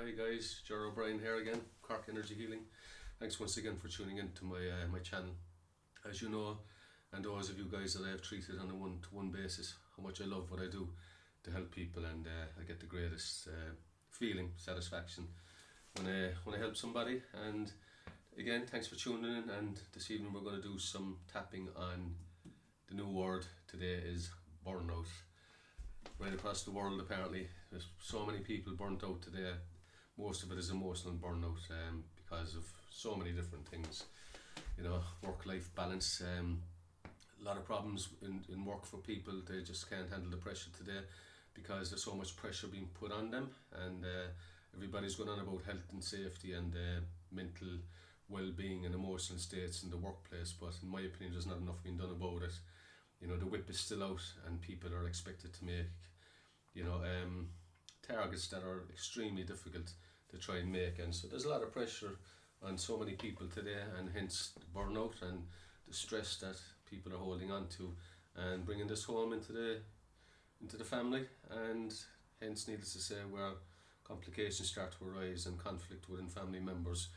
Hi guys, Ger O'Brien here again, Cork Energy Healing. Thanks once again for tuning in to my channel. As you know, and those of you guys that I have treated on a one-to-one basis, how much I love what I do to help people, and I get the greatest feeling, satisfaction when I help somebody. And again, thanks for tuning in. And this evening we're going to do some tapping on the new word today is burnout. Right across the world, apparently, there's so many people burnt out today. Most of it is emotional burnout because of so many different things. You know, work-life balance, a lot of problems in work for people. They just can't handle the pressure today because there's so much pressure being put on them, and everybody's going on about health and safety and mental well-being and emotional states in the workplace, but in my opinion there's not enough being done about it. You know, the whip is still out and people are expected to make, you know, targets that are extremely difficult to try and make, and so there's a lot of pressure on so many people today, and hence the burnout and the stress that people are holding on to, and bringing this home into the family, and hence, needless to say, where complications start to arise and conflict within family members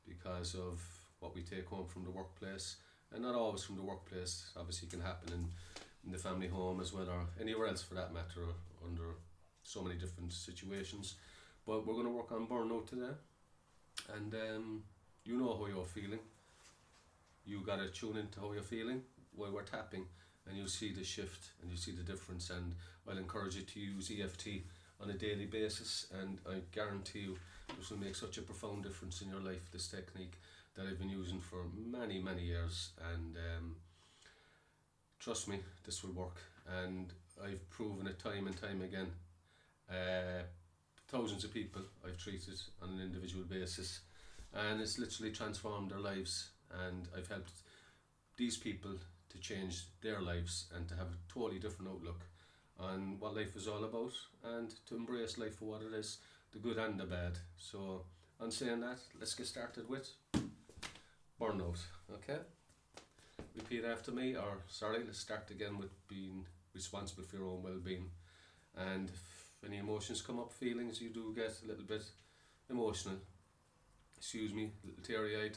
because of what we take home from the workplace. And not always from the workplace, obviously it can happen in the family home as well, or anywhere else for that matter, or under so many different situations. But we're going to work on burnout today, and you know how you're feeling. You got to tune into how you're feeling while we're tapping, and you'll see the shift and you'll see the difference. And I'll encourage you to use EFT on a daily basis, and I guarantee you this will make such a profound difference in your life, this technique that I've been using for many years, and trust me, this will work, and I've proven it time and time again. Thousands of people I've treated on an individual basis, and it's literally transformed their lives, and I've helped these people to change their lives and to have a totally different outlook on what life is all about, and to embrace life for what it is, the good and the bad. So on saying that, let's get started with burnout. Okay, repeat after me, or sorry, let's start again with being responsible for your own well-being. And if any emotions come up, feelings, you do get a little bit emotional, excuse me, a little teary-eyed,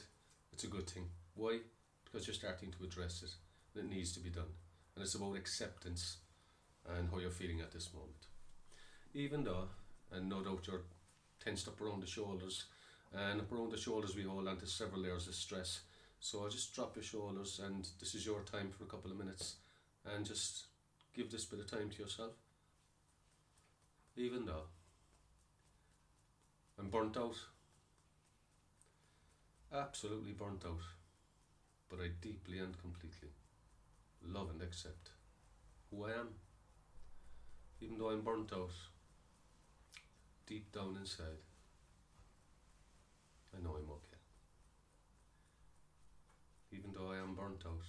it's a good thing. Why? Because you're starting to address it, and it needs to be done, and it's about acceptance and how you're feeling at this moment. Even though, and no doubt you're tensed up around the shoulders, and up around the shoulders we hold onto several layers of stress. So I'll just drop your shoulders, and this is your time for a couple of minutes, and just give this bit of time to yourself. Even though I'm burnt out, absolutely burnt out, but I deeply and completely love and accept who I am. Even though I'm burnt out, deep down inside, I know I'm okay. Even though I am burnt out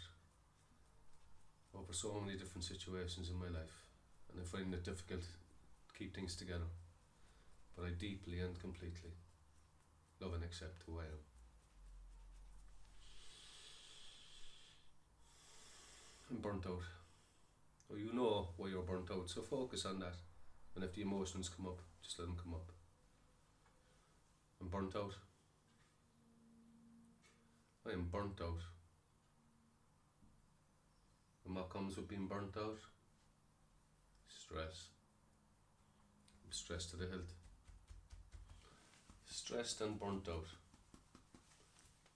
over so many different situations in my life, and I find it difficult to keep things together, but I deeply and completely love and accept who I am. I'm burnt out. Oh, you know why you're burnt out, so focus on that. And if the emotions come up, just let them come up. I'm burnt out. I am burnt out. And what comes with being burnt out? Stress. I'm stressed to the hilt. Stressed and burnt out.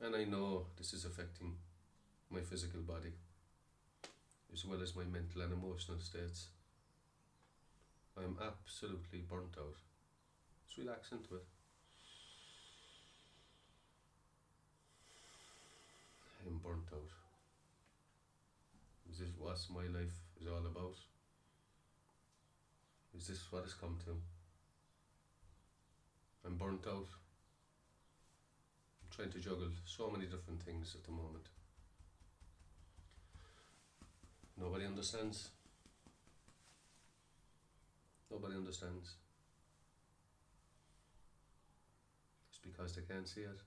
And I know this is affecting my physical body, as well as my mental and emotional states. I'm absolutely burnt out. Just relax into it. I'm burnt out. Is this what my life is all about? Is this what it's come to? I'm burnt out. I'm trying to juggle so many different things at the moment. Nobody understands. Nobody understands. It's because they can't see it.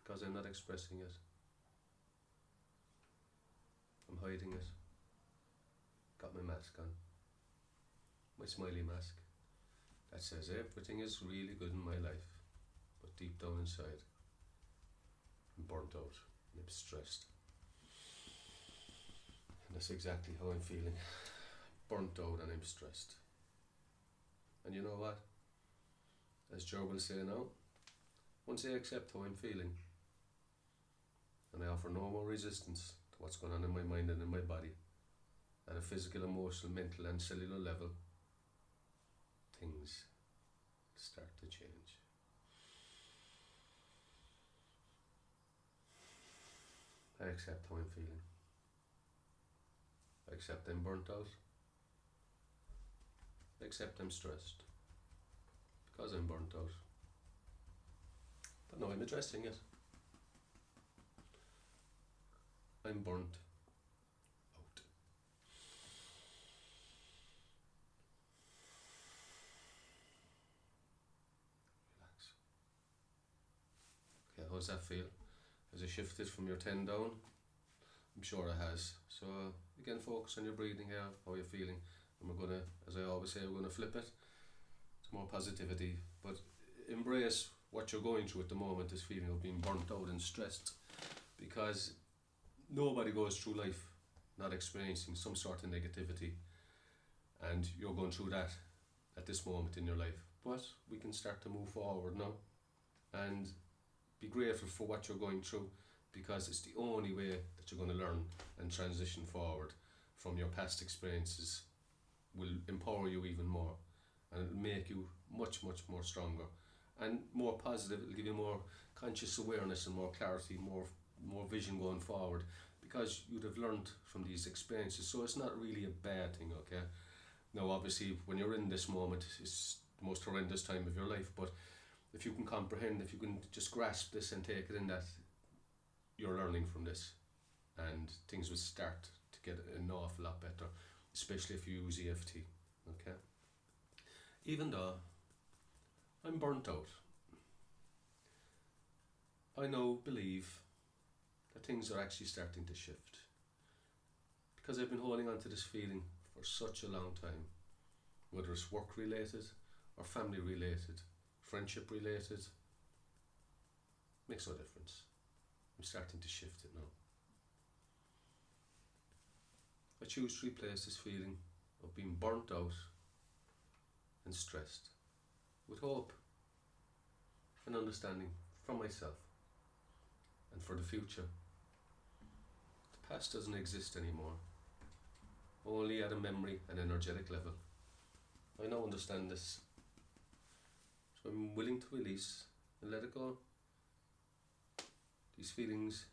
Because I'm not expressing it. I'm hiding it. Got my mask on. My smiley mask. that says everything is really good in my life, but deep down inside, I'm burnt out and I'm stressed. And that's exactly how I'm feeling. Burnt out and I'm stressed. And you know what? As Joe will say now, once I accept how I'm feeling, and I offer no more resistance to what's going on in my mind and in my body, at a physical, emotional, mental and cellular level, things start to change. I accept how I'm feeling. I accept I'm burnt out. I accept I'm stressed. Because I'm burnt out. But no, I'm addressing it. I'm burnt out. Relax. Okay, how's that feel? Has it shifted from your 10 down? I'm sure it has. So again, focus on your breathing here, how you're feeling. And we're going to, as I always say, we're going to flip it to more positivity. But embrace what you're going through at the moment, this feeling of being burnt out and stressed. Because nobody goes through life not experiencing some sort of negativity, and you're going through that at this moment in your life. But we can start to move forward now and be grateful for what you're going through, because it's the only way that you're going to learn and transition forward from your past experiences. Will empower you even more, and it'll make you much more stronger and more positive. It'll give you more conscious awareness and more clarity, more vision going forward, because you'd have learned from these experiences. So it's not really a bad thing, okay? Now obviously when you're in this moment, it's the most horrendous time of your life, but if you can comprehend, if you can just grasp this and take it in, that you're learning from this, and things will start to get an awful lot better, especially if you use EFT, okay? Even though I'm burnt out, I now believe that things are actually starting to shift, because I've been holding on to this feeling for such a long time, whether it's work related or family related, friendship related, makes no difference. I'm starting to shift it now. I choose to replace this feeling of being burnt out and stressed with hope and understanding for myself and for the future. The past doesn't exist anymore, only at a memory and energetic level. I now understand this, so I'm willing to release and let it go. These feelings,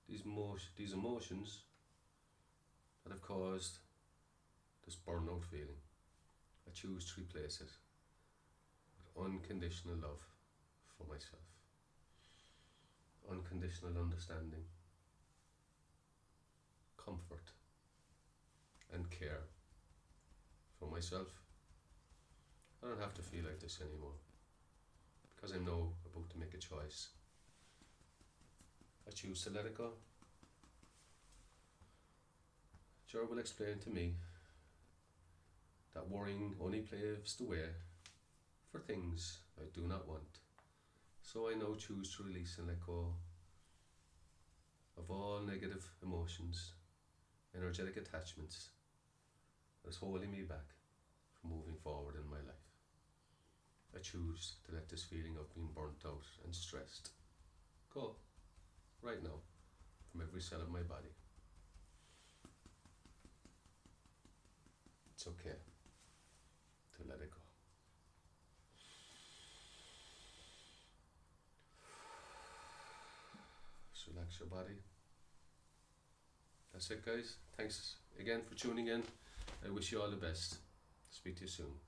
these emotions that have caused this burnout feeling, I choose to replace it with unconditional love for myself, unconditional understanding, comfort and care for myself. I don't have to feel like this anymore, because I'm now about to make a choice. I choose to let it go. Ger will explain to me that worrying only paves the way for things I do not want. So I now choose to release and let go of all negative emotions, energetic attachments that is holding me back from moving forward in my life. I choose to let this feeling of being burnt out and stressed go right now from every cell of my body. It's okay to let it go. Just relax your body. That's it, guys. Thanks again for tuning in. I wish you all the best. Speak to you soon.